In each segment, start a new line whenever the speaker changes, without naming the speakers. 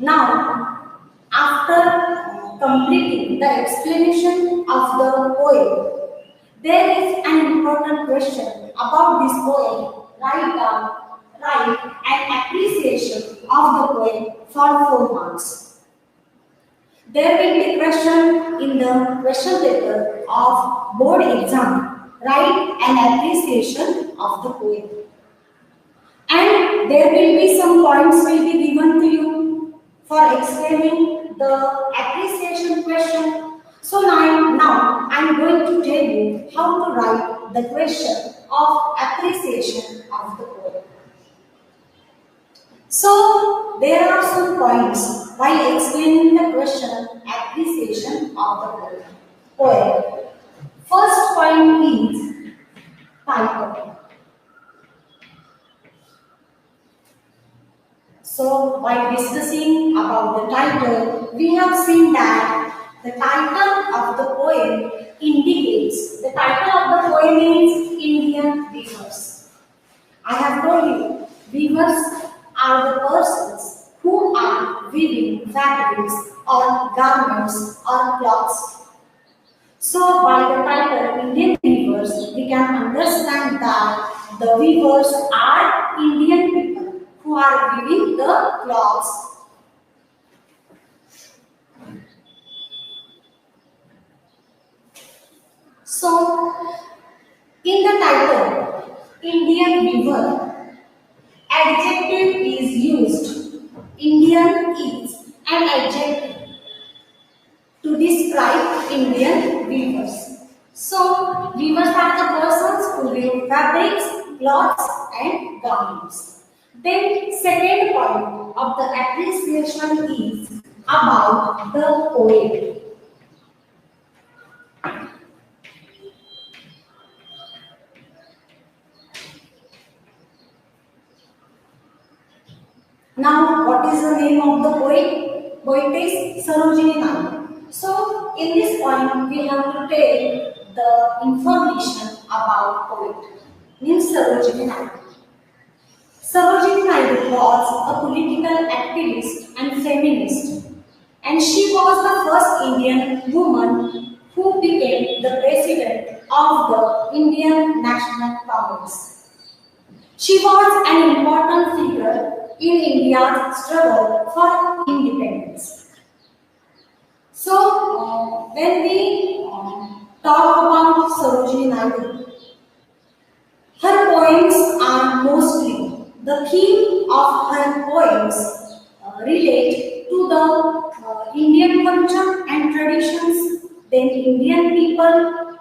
Now, after completing the explanation of the poem, there is an important question about this poem. Write an appreciation of the poem for 4 marks. There will be question in the question paper of board exam. Write an appreciation of the poem. And there will be some points will be given to you for explaining the appreciation question. So now I am going to tell you how to write the question of appreciation of the poem. So there are some points while explaining the question appreciation of the poem. First point is title. So while discussing about the title, we have seen that the title of the poem indicates, the title of the poem is Indian Weavers. I have told you, weavers are the persons who are weaving fabrics or garments or cloths. So by the title Indian Weavers, we can understand that the weavers are Indian people who are weaving the cloths. So, in the title, Indian Weaver, adjective is used. Indian is an adjective to describe Indian weavers. So, weavers are the persons who weave fabrics, cloths and garments. Then second point of the appreciation is about the poem. Now, what is the name of the poet? Poetess Sarojini Naidu. So, in this point, we have to tell the information about poet. Means Sarojini Naidu. Sarojini Naidu was a political activist and feminist, and she was the first Indian woman who became the president of the Indian National Congress. She was an important figure in India's struggle for independence. So, when we talk about Sarojini Naidu, her poems are mostly, the theme of her poems relate to the Indian culture and traditions, then Indian people,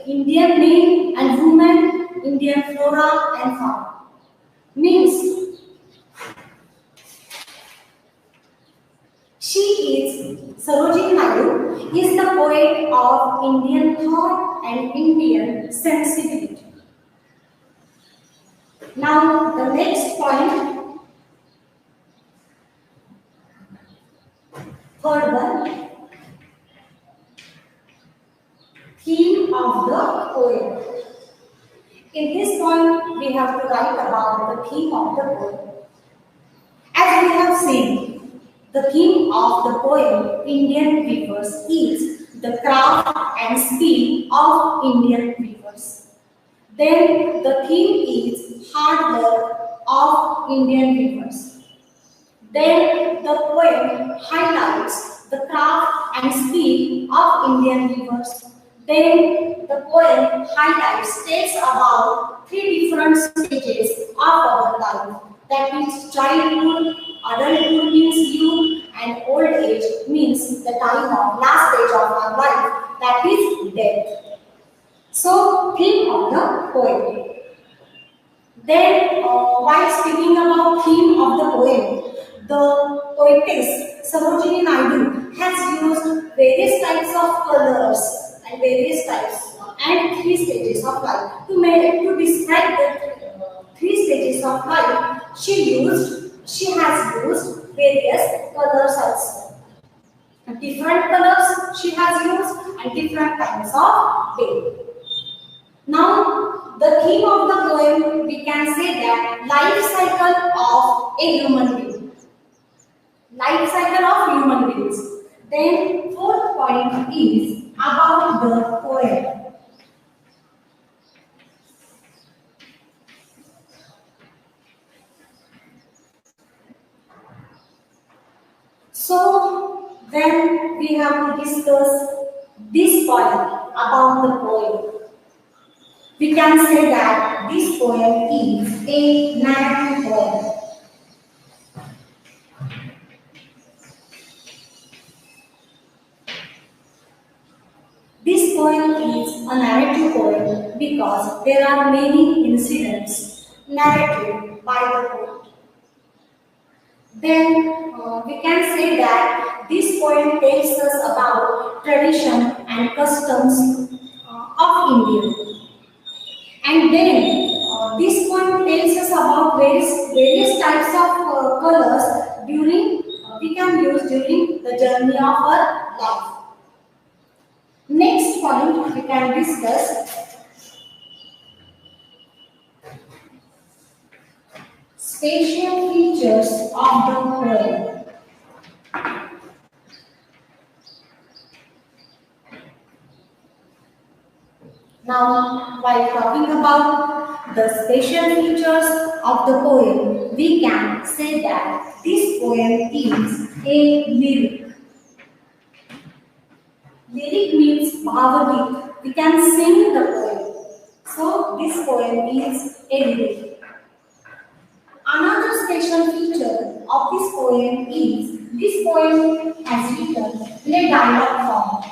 Indian men and women, Indian flora and fauna. Means Sarojini Naidu is the poet of Indian thought and Indian sensibility. Now the next point, third one, theme of the poem. In this point, we have to write about the theme of the poem. As we have seen, the theme of the poem Indian Weavers is the craft and skill of Indian weavers. Then the theme is hard work of Indian weavers. Then the poem highlights the craft and skill of Indian weavers. Then the poem tells about three different stages of our life. That means childhood, adulthood means youth, and old age means the time of last stage of our life, that is death. So, theme of the poem. Then, while speaking about theme of the poem, the poetess Sarojini Naidu has used various types of colors and various types and three stages of life to describe the three stages of life. She has used various colors also. Different colors she has used and different times of day. Now, the theme of the poem, we can say that life cycle of a human being. life cycle of human beings. Then fourth point is about the poem. So then we have to discuss this point about the poem. We can say that this poem is a narrative poem. This poem is a narrative poem because there are many incidents narrated by the poet. Then we can say that this poem tells us about tradition and customs of India. And then this poem tells us about various types of colors during we can use during the journey of our life. Next point we can discuss spatial features of the poem. Now, while talking about the spatial features of the poem, we can say that this poem is a lyric. Lyric means bhavagit. We can sing the poem. So, this poem is a lyric. Another special feature of this poem is this poem has written in a dialogue form.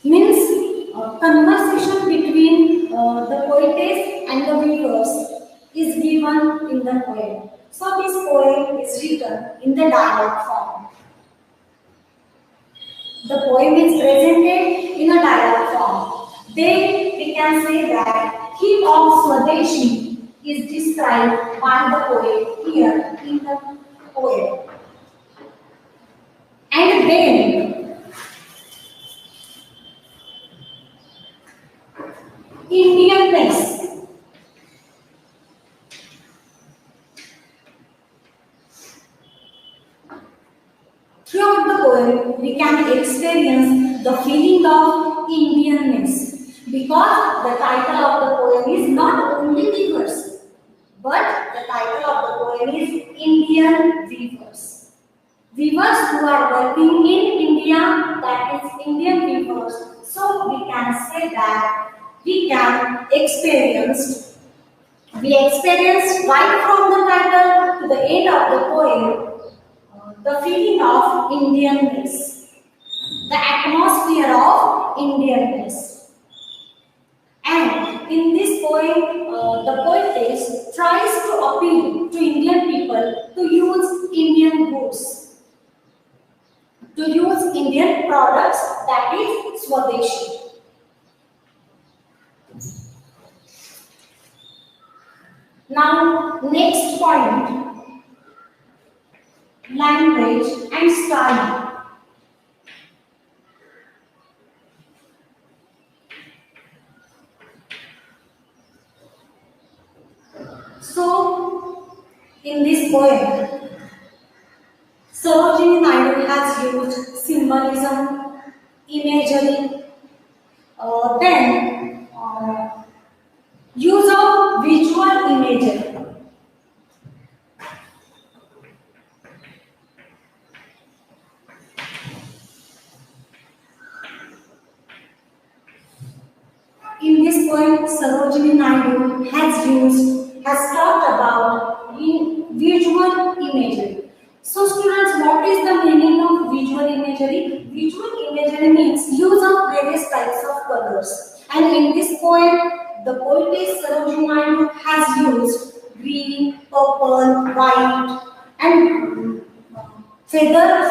Means conversation between the poetess and the weavers is given in the poem. So this poem is written in the dialogue form. The poem is presented in a dialogue form. Then we can say that hymn of Swadeshi is described by the poet here in the poem. And then Indianness. Throughout the poem, we can experience the feeling of Indianness because the title of the poem is not only weavers, but the title of the poem is Indian weavers. Weavers who are working in India, that is Indian weavers. So we can say that we experienced right from the title to the end of the poem the feeling of Indianness, the atmosphere of Indianness. And in this poem, the poetess tries to appeal to Indian people to use Indian goods, to use Indian products, that is Swadeshi. Now, next point, language and style. So, in this poem, Sarojini Naidu has used symbolism, imagery, then use of visual imagery. In this poem, Sarojini Naidu has talked about visual imagery. So students, what is the meaning of visual imagery? Visual imagery means use of various types of colors. And in this poem, the poetess Sarojini Naidu has used green, purple, white, and feathers,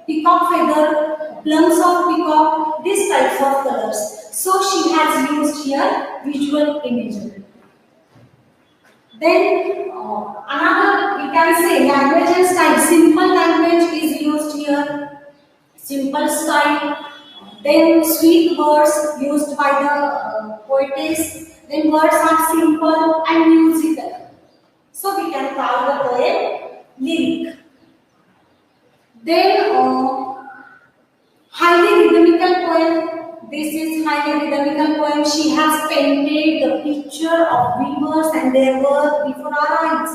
peacock feather, plumes of peacock, these types of colors. So she has used here visual imagery. Then another we can say language and style. Simple language is used here. Simple style. Then sweet words used by the poetess. Then words are simple and musical. So we can call the poem lyric. Then highly rhythmical poem. This is highly rhythmical poem. She has painted the picture of rivers and their work before our eyes.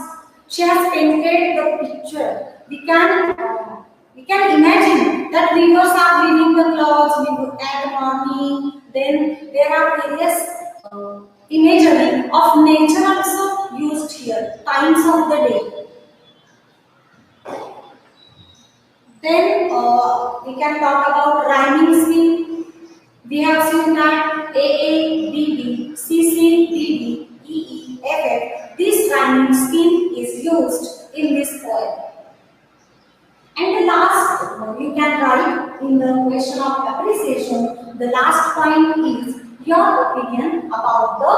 She has painted the picture. We can imagine that rivers are leaving the clouds at morning. Then there are various imagery of nature also used here. Times of the day. Then we can talk about rhyming scheme. We have seen that A, B, B, C, C, D, D, E, E, F, F. This rhyming scheme is used in this poem. And the last, you can write in the question of appreciation, the last point is your opinion about the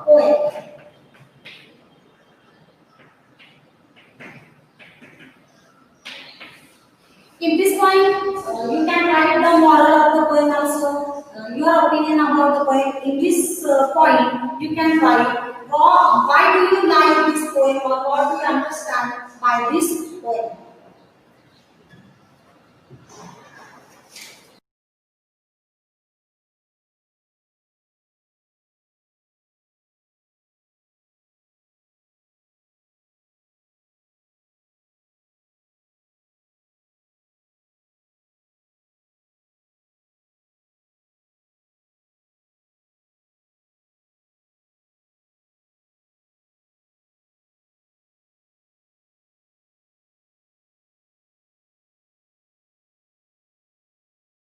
poem. In this point, you can write the moral of the poem also, your opinion about the poem. In this point, you can write why do you like this poem or what do you understand by this poem.